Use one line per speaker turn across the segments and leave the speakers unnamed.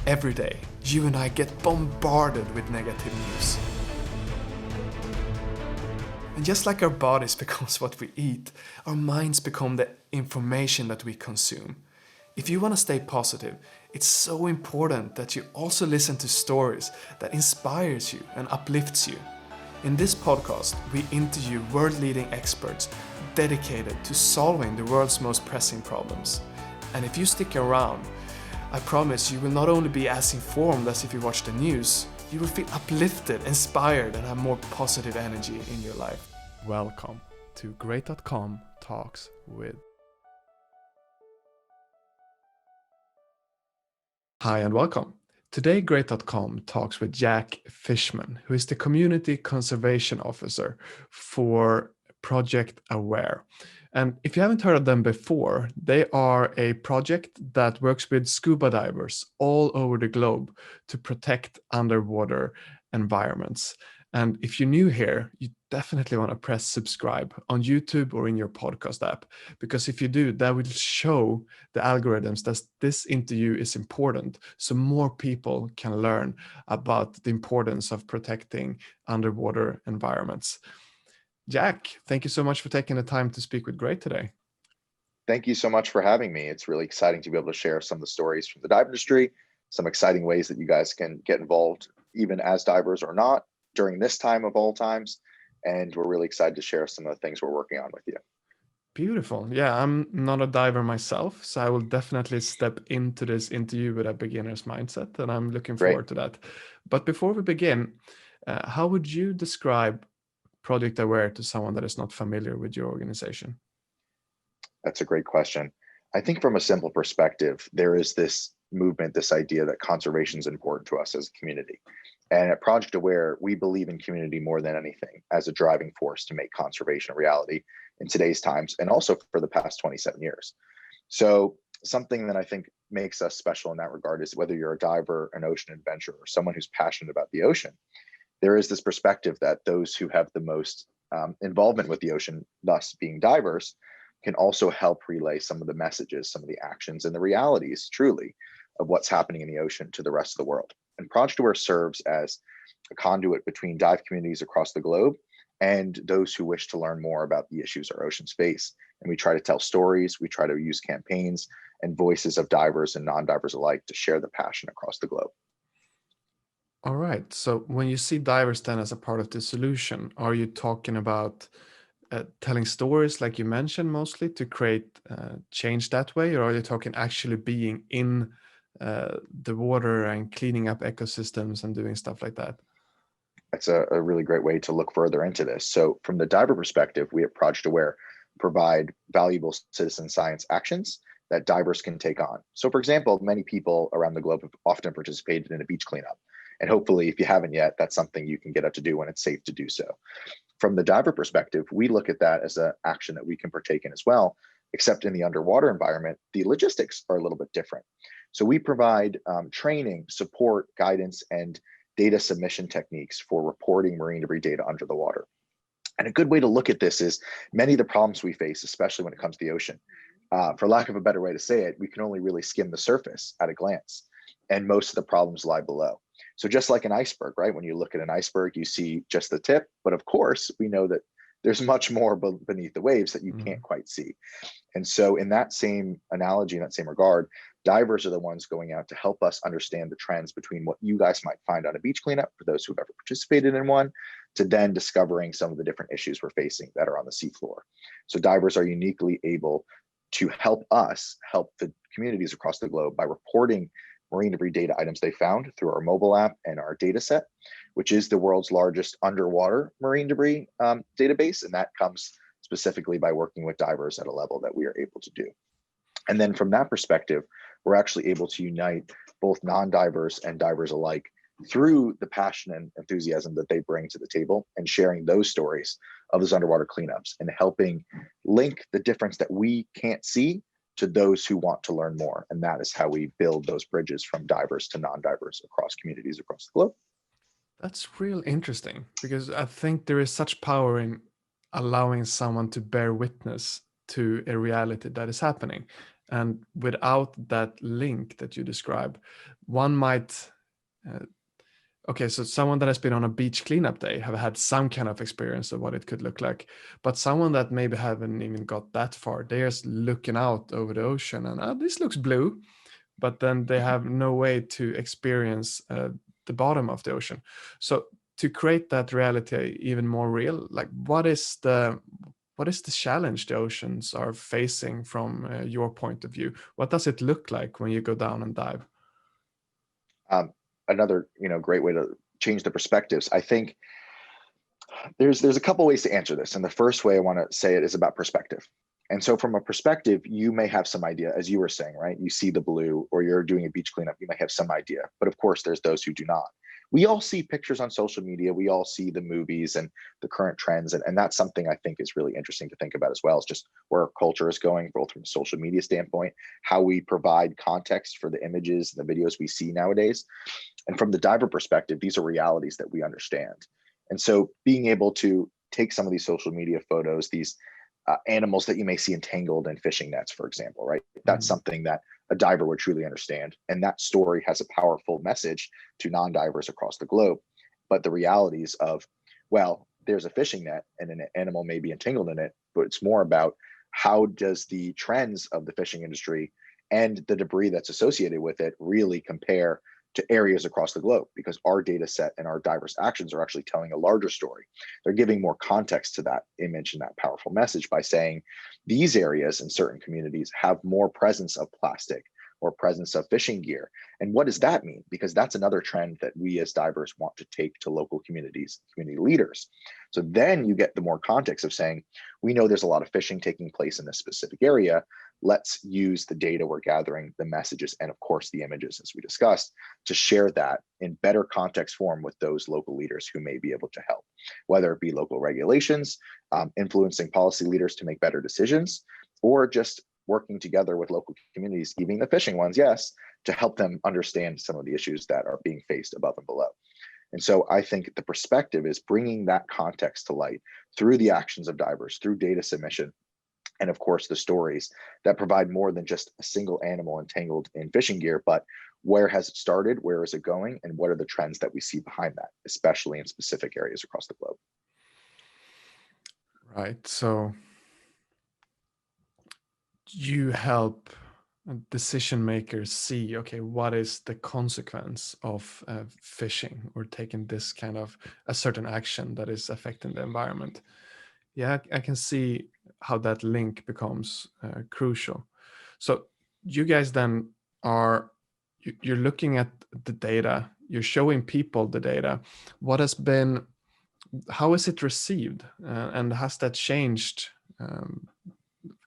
Every day, you and I get bombarded with negative news. And just like our bodies becomes what we eat, our minds become the information that we consume. If you want to stay positive, it's so important that you also listen to stories that inspires you and uplifts you. In this podcast, we interview world-leading experts dedicated to solving the world's most pressing problems. And if you stick around, I promise you will not only be as informed as if you watch the news, you will feel uplifted, inspired, and have more positive energy in your life. Welcome to Great.com Talks with. Hi and welcome. Today, Great.com talks with Jack Fishman, who is the Community Conservation Officer for Project Aware. And if you haven't heard of them before, they are a project that works with scuba divers all over the globe to protect underwater environments. And if you're new here, you definitely want to press subscribe on YouTube or in your podcast app, because if you do, that will show the algorithms that this interview is important, so more people can learn about the importance of protecting underwater environments. Jack, thank you so much for taking the time to speak with Great today.
Thank you so much for having me. It's really exciting to be able to share some of the stories from the dive industry, some exciting ways that you guys can get involved, even as divers or not, during this time of all times. And we're really excited to share some of the things we're working on with you.
Beautiful. Yeah, I'm not a diver myself, so I will definitely step into this interview with a beginner's mindset, and I'm looking
Great.
forward to that. But before we begin, how would you describe Project Aware to someone that is not familiar with your organization?
That's a great question. I think from a simple perspective, there is this movement, this idea that conservation is important to us as a community. And at Project Aware, we believe in community more than anything as a driving force to make conservation a reality in today's times, and also for the past 27 years. So something that I think makes us special in that regard is whether you're a diver, an ocean adventurer, or someone who's passionate about the ocean, there is this perspective that those who have the most involvement with the ocean, thus being divers, can also help relay some of the messages, some of the actions, and the realities, truly, of what's happening in the ocean to the rest of the world. And Project Aware serves as a conduit between dive communities across the globe and those who wish to learn more about the issues our oceans face. And we try to tell stories, we try to use campaigns and voices of divers and non-divers alike to share the passion across the globe.
All right. So when you see divers then as a part of the solution, are you talking about telling stories like you mentioned mostly to create change that way, or are you talking actually being in the water and cleaning up ecosystems and doing stuff like that?
That's a really great way to look further into this. So from the diver perspective, we at Project Aware provide valuable citizen science actions that divers can take on. So for example, many people around the globe have often participated in a beach cleanup. And hopefully, if you haven't yet, that's something you can get out to do when it's safe to do so. From the diver perspective, we look at that as an action that we can partake in as well, except in the underwater environment, the logistics are a little bit different. So we provide training, support, guidance, and data submission techniques for reporting marine debris data under the water. And a good way to look at this is many of the problems we face, especially when it comes to the ocean, for lack of a better way to say it, we can only really skim the surface at a glance, and most of the problems lie below. So just like an iceberg, right? When you look at an iceberg, you see just the tip, but of course, we know that there's much more beneath the waves that you can't quite see. And so in that same analogy, in that same regard, divers are the ones going out to help us understand the trends between what you guys might find on a beach cleanup, for those who've ever participated in one, to then discovering some of the different issues we're facing that are on the seafloor. So divers are uniquely able to help us help the communities across the globe by reporting marine debris data items they found through our mobile app and our data set, which is the world's largest underwater marine debris database. And that comes specifically by working with divers at a level that we are able to do. And then from that perspective, we're actually able to unite both non-divers and divers alike through the passion and enthusiasm that they bring to the table, and sharing those stories of those underwater cleanups and helping link the difference that we can't see to those who want to learn more. And that is how we build those bridges from divers to non-divers across communities across the globe.
That's real interesting, because I think there is such power in allowing someone to bear witness to a reality that is happening. And without that link that you describe, one might, uh, okay, so someone that has been on a beach cleanup day have had some kind of experience of what it could look like. But someone that maybe haven't even got that far, they're just looking out over the ocean and this looks blue, but then they have no way to experience the bottom of the ocean. So to create that reality even more real, like what is the challenge the oceans are facing from your point of view? What does it look like when you go down and dive?
Um, Another, great way to change the perspectives. I think there's a couple ways to answer this. And the first way I want to say it is about perspective. And so from a perspective, you may have some idea, as you were saying, right? You see the blue or you're doing a beach cleanup, you may have some idea. But of course, there's those who do not. We all see pictures on social media. We all see the movies and the current trends. And that's something I think is really interesting to think about as well, is just where our culture is going, both from a social media standpoint, how we provide context for the images and the videos we see nowadays. And from the diver perspective, these are realities that we understand. And so being able to take some of these social media photos, these animals that you may see entangled in fishing nets, for example, right? That's something that a diver would truly understand. And that story has a powerful message to non-divers across the globe. But the realities of, well, there's a fishing net and an animal may be entangled in it, but it's more about how does the trends of the fishing industry and the debris that's associated with it really compare to areas across the globe, because our data set and our diverse actions are actually telling a larger story. They're giving more context to that image and that powerful message by saying these areas in certain communities have more presence of plastic or presence of fishing gear. And what does that mean? Because that's another trend that we as divers want to take to local communities, community leaders. So then you get the more context of saying, we know there's a lot of fishing taking place in this specific area. Let's use the data we're gathering, the messages, and of course the images, as we discussed, to share that in better context form with those local leaders who may be able to help, whether it be local regulations, influencing policy leaders to make better decisions, or just working together with local communities, even the fishing ones, yes, to help them understand some of the issues that are being faced above and below. And so I think the perspective is bringing that context to light through the actions of divers, through data submission, and of course the stories that provide more than just a single animal entangled in fishing gear, but where has it started, where is it going, and what are the trends that we see behind that, especially in specific areas across the globe.
Right. So you help decision makers see, okay, what is the consequence of fishing or taking this kind of a certain action that is affecting the environment. Yeah, I can see how that link becomes crucial. So you guys then are you're looking at the data, you're showing people the data. What has been, how is it received, and has that changed?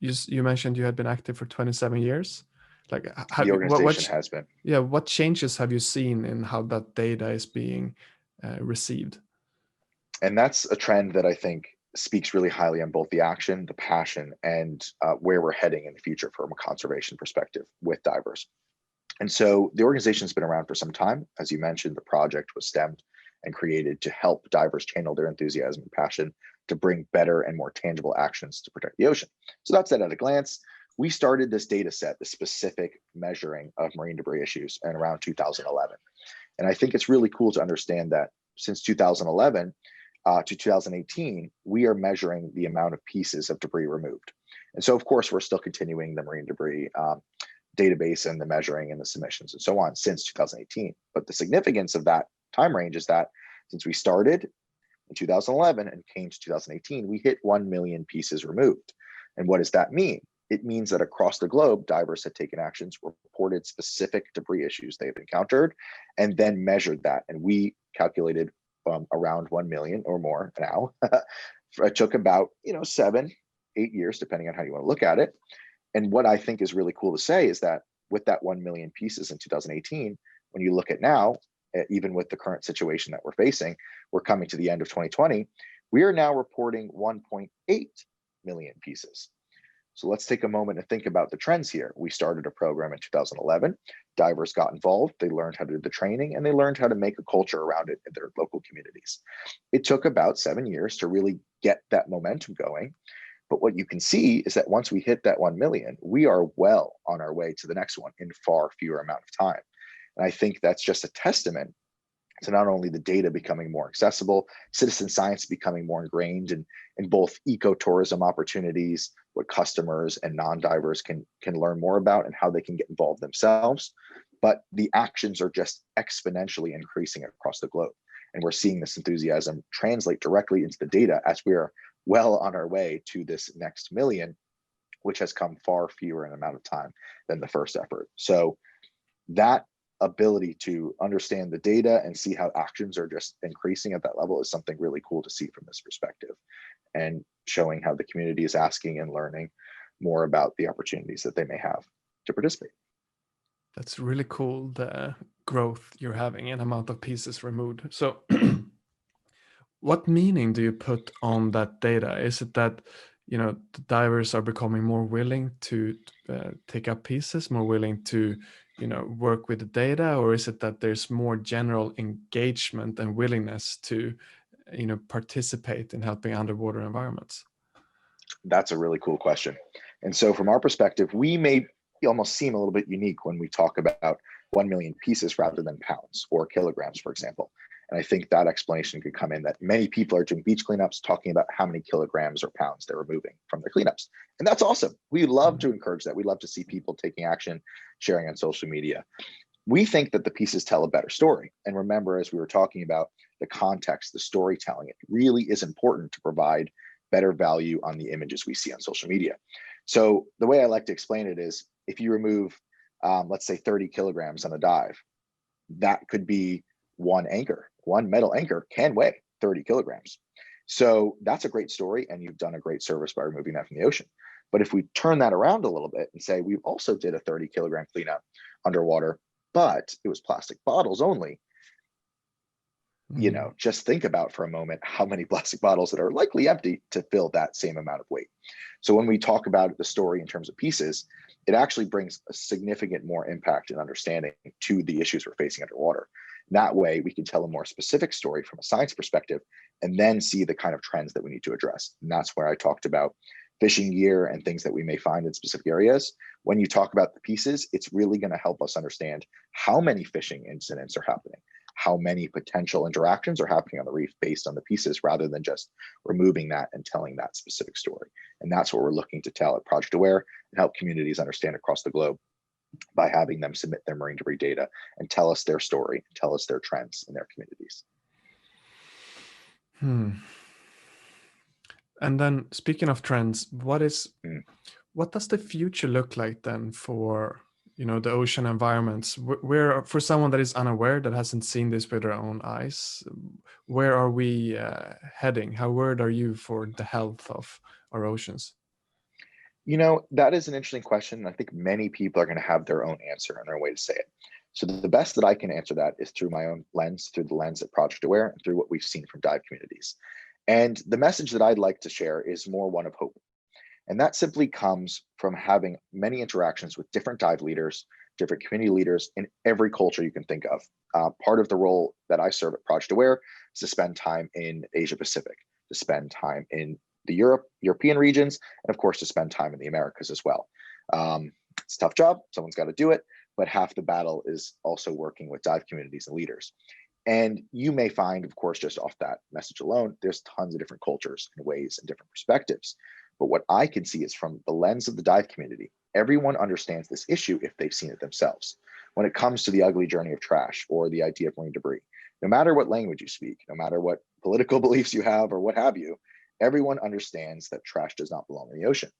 You mentioned you had been active for 27 years. Like,
The
what
organization has been.
yeah, what changes have you seen in how that data is being received?
And that's a trend that I think speaks really highly on both the action, the passion, and where we're heading in the future from a conservation perspective with divers. And so the organization's been around for some time. As you mentioned, the project was stemmed and created to help divers channel their enthusiasm and passion to bring better and more tangible actions to protect the ocean. So that's it at a glance. We started this data set, the specific measuring of marine debris issues, in around 2011. And I think it's really cool to understand that since 2011 to 2018, we are measuring the amount of pieces of debris removed. And so, of course, we're still continuing the marine debris database and the measuring and the submissions and so on since 2018. But the significance of that time range is that since we started in 2011 and came to 2018, we hit 1 million pieces removed. And what does that mean? It means that across the globe, divers have taken actions, reported specific debris issues they've encountered, and then measured that. And we calculated around 1 million or more now. It took about 7, 8 years, depending on how you want to look at it. And what I think is really cool to say is that with that 1 million pieces in 2018, when you look at now, even with the current situation that we're facing, we're coming to the end of 2020, we are now reporting 1.8 million pieces. So let's take a moment and think about the trends here. We started a program in 2011. Divers got involved. They learned how to do the training, and they learned how to make a culture around it in their local communities. It took about 7 years to really get that momentum going. But what you can see is that once we hit that 1 million, we are well on our way to the next one in far fewer amount of time. And I think that's just a testament to not only the data becoming more accessible, citizen science becoming more ingrained in both ecotourism opportunities, what customers and non-divers can learn more about and how they can get involved themselves, but the actions are just exponentially increasing across the globe. And we're seeing this enthusiasm translate directly into the data as we are well on our way to this next million, which has come far fewer in amount of time than the first effort. So that ability to understand the data and see how actions are just increasing at that level is something really cool to see from this perspective, and showing how the community is asking and learning more about the opportunities that they may have to participate.
That's really cool, the growth you're having and amount of pieces removed. So what meaning do you put on that data? Is it that, the divers are becoming more willing to take up pieces, more willing to, work with the data, or is it that there's more general engagement and willingness to, participate in helping underwater environments?
That's a really cool question. And so from our perspective, we may almost seem a little bit unique when we talk about 1 million pieces rather than pounds or kilograms, for example. And I think that explanation could come in that many people are doing beach cleanups talking about how many kilograms or pounds they're removing from their cleanups. And that's awesome. We love to encourage that. We love to see people taking action, sharing on social media. We think that the pieces tell a better story. And remember, as we were talking about the context, the storytelling, it really is important to provide better value on the images we see on social media. So the way I like to explain it is, if you remove, let's say 30 kilograms on a dive, that could be one anchor. One metal anchor can weigh 30 kilograms. So that's a great story, and you've done a great service by removing that from the ocean. But if we turn that around a little bit and say we've also did a 30 kilogram cleanup underwater, but it was plastic bottles only, just think about for a moment how many plastic bottles that are likely empty to fill that same amount of weight. So when we talk about the story in terms of pieces, it actually brings a significant more impact and understanding to the issues we're facing underwater. That way, we can tell a more specific story from a science perspective and then see the kind of trends that we need to address. And that's where I talked about fishing gear and things that we may find in specific areas. When you talk about the pieces, it's really going to help us understand how many fishing incidents are happening, how many potential interactions are happening on the reef based on the pieces, rather than just removing that and telling that specific story. And that's what we're looking to tell at Project Aware and help communities understand across the globe by having them submit their marine debris data and tell us their story, tell us their trends in their communities.
And then, speaking of trends, what does the future look like then for the ocean environments? Where, for someone that is unaware, that hasn't seen this with their own eyes, where are we heading? How worried are you for the health of our oceans?
That is an interesting question. I think many people are going to have their own answer and their way to say it. So the best that I can answer that is through my own lens, through the lens at Project Aware, and through what we've seen from dive communities. And the message that I'd like to share is more one of hope. And that simply comes from having many interactions with different dive leaders, different community leaders in every culture you can think of. Part of the role that I serve at Project Aware is to spend time in Asia Pacific, to spend time in the European regions, and of course, to spend time in the Americas as well. It's a tough job. Someone's got to do it. But half the battle is also working with dive communities and leaders. And you may find, of course, just off that message alone, there's tons of different cultures and ways and different perspectives. But what I can see is from the lens of the dive community, everyone understands this issue if they've seen it themselves. When it comes to the ugly journey of trash or the idea of marine debris, no matter what language you speak, no matter what political beliefs you have or what have you, everyone understands that trash does not belong in the ocean.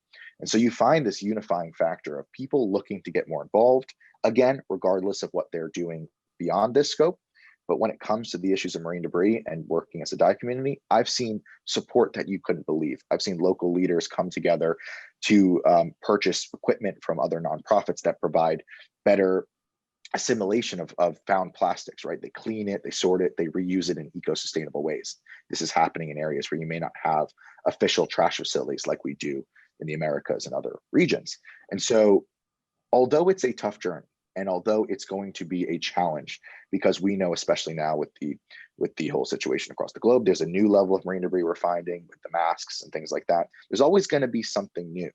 And so you find this unifying factor of people looking to get more involved, again, regardless of what they're doing beyond this scope. But when it comes to the issues of marine debris and working as a dive community, I've seen support that you couldn't believe. I've seen local leaders come together to purchase equipment from other nonprofits that provide better assimilation of found plastics, right? They clean it, they sort it, they reuse it in eco-sustainable ways. This is happening in areas where you may not have official trash facilities like we do in the Americas and other regions. And so, although it's a tough journey, And although it's going to be a challenge, because we know, especially now with the whole situation across the globe, there's a new level of marine debris we're finding with the masks and things like that. There's always going to be something new.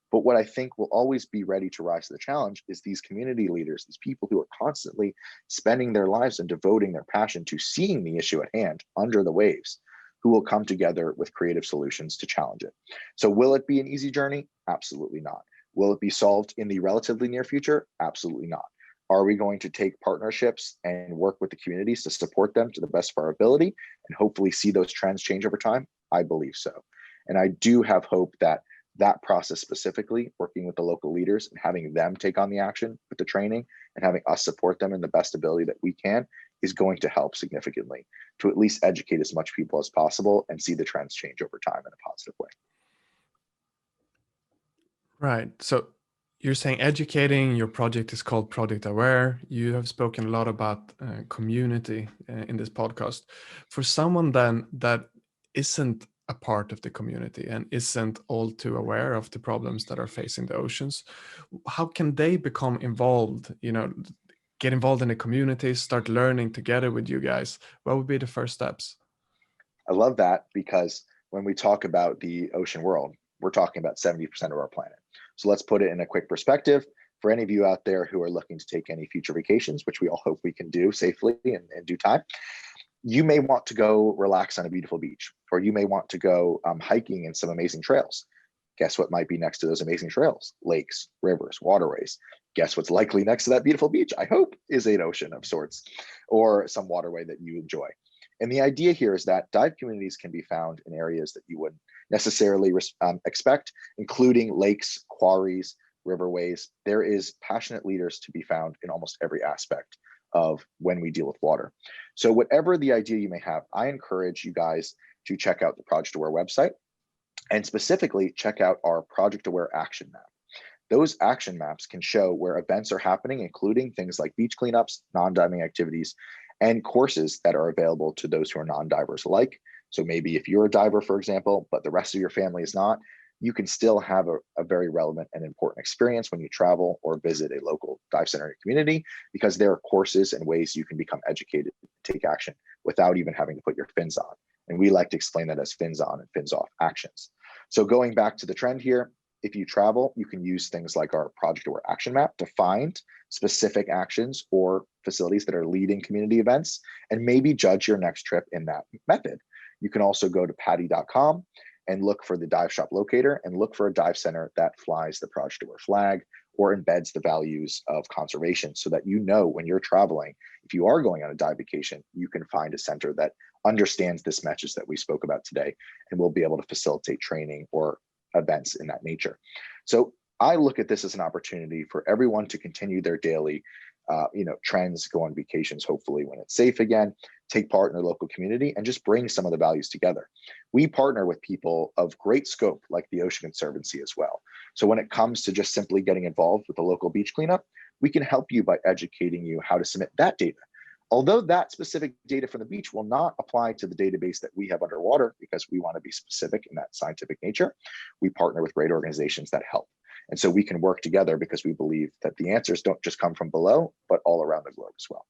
But what I think will always be ready to rise to the challenge is these community leaders, these people who are constantly spending their lives and devoting their passion to seeing the issue at hand under the waves, who will come together with creative solutions to challenge it. So will it be an easy journey? Absolutely not. Will it be solved in the relatively near future? Absolutely not. Are we going to take partnerships and work with the communities to support them to the best of our ability and hopefully see those trends change over time? I believe so. And I do have hope that that process specifically, working with the local leaders and having them take on the action with the training and having us support them in the best ability that we can, is going to help significantly to at least educate as much people as possible and see the trends change over time in a positive way.
Right. So you're saying educating, your project is called Project Aware. You have spoken a lot about community in this podcast. For someone then that isn't a part of the community and isn't all too aware of the problems that are facing the oceans, how can they become involved, get involved in the community, start learning together with you guys? What would be the first steps?
I love that, because when we talk about the ocean world, we're talking about 70% of our planet. So let's put it in a quick perspective. For any of you out there who are looking to take any future vacations, which we all hope we can do safely in due time, you may want to go relax on a beautiful beach, or you may want to go hiking in some amazing trails. Guess what might be next to those amazing trails? Lakes, rivers, waterways. Guess what's likely next to that beautiful beach? I hope is an ocean of sorts, or some waterway that you enjoy. And the idea here is that dive communities can be found in areas that you wouldn't necessarily expect, including lakes, quarries, riverways. There is passionate leaders to be found in almost every aspect of when we deal with water. So whatever the idea you may have, I encourage you guys to check out the Project Aware website, and specifically check out our Project Aware action map. Those action maps can show where events are happening, including things like beach cleanups, non-diving activities, and courses that are available to those who are non-divers alike. So maybe if you're a diver, for example, but the rest of your family is not, you can still have a very relevant and important experience when you travel or visit a local dive center community, because there are courses and ways you can become educated, take action without even having to put your fins on. And we like to explain that as fins on and fins off actions. So going back to the trend here, if you travel, you can use things like our Project Aware action map to find specific actions or facilities that are leading community events, and maybe judge your next trip in that method. You can also go to patty.com and look for the dive shop locator and look for a dive center that flies the Project Aware flag or embeds the values of conservation, so that you know when you're traveling, if you are going on a dive vacation, you can find a center that understands this message that we spoke about today and will be able to facilitate training or events in that nature. So I look at this as an opportunity for everyone to continue their daily trends, go on vacations, hopefully when it's safe again, take part in their local community, and just bring some of the values together. We partner with people of great scope, like the Ocean Conservancy as well. So when it comes to just simply getting involved with the local beach cleanup, we can help you by educating you how to submit that data. Although that specific data from the beach will not apply to the database that we have underwater, because we want to be specific in that scientific nature, we partner with great organizations that help. And so we can work together, because we believe that the answers don't just come from below, but all around the globe as well.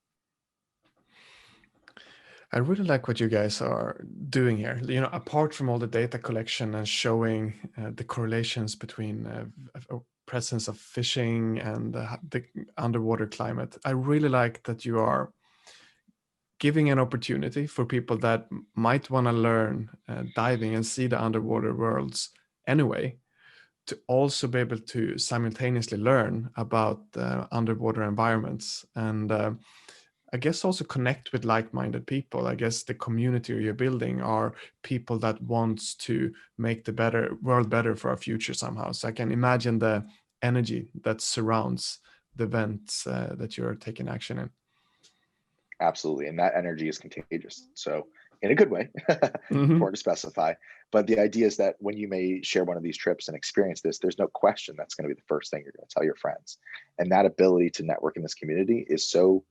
I really like what you guys are doing here. Apart from all the data collection and showing the correlations between presence of fishing and the underwater climate, I really like that you are giving an opportunity for people that might want to learn diving and see the underwater worlds anyway, to also be able to simultaneously learn about underwater environments, and I guess also connect with like-minded people. I guess the community you're building are people that wants to make the world better for our future somehow. So I can imagine the energy that surrounds the events that you're taking action in.
Absolutely. And that energy is contagious. So in a good way,
Mm-hmm.
important to specify. But the idea is that when you may share one of these trips and experience this, there's no question that's going to be the first thing you're going to tell your friends. And that ability to network in this community is so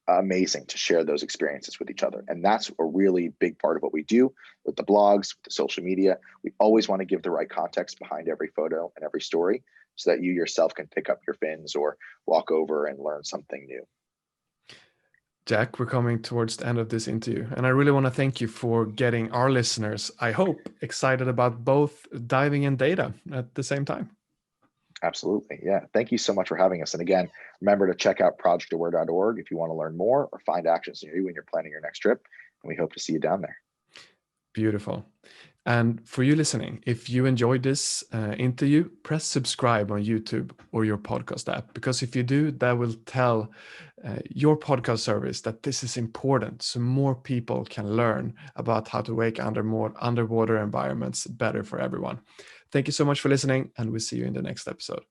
amazing, to share those experiences with each other. And that's a really big part of what we do with the blogs, with the social media. We always want to give the right context behind every photo and every story, so that you yourself can pick up your fins or walk over and learn something new.
Jack, we're coming towards the end of this interview, and I really want to thank you for getting our listeners, I hope, excited about both diving and data at the same time.
Absolutely. Yeah. Thank you so much for having us. And again, remember to check out projectaware.org if you want to learn more or find actions near you when you're planning your next trip. And we hope to see you down there.
Beautiful. And for you listening, if you enjoyed this interview, press subscribe on YouTube or your podcast app, because if you do, that will tell your podcast service that this is important so more people can learn about how to work under more underwater environments better for everyone. Thank you so much for listening, and we'll see you in the next episode.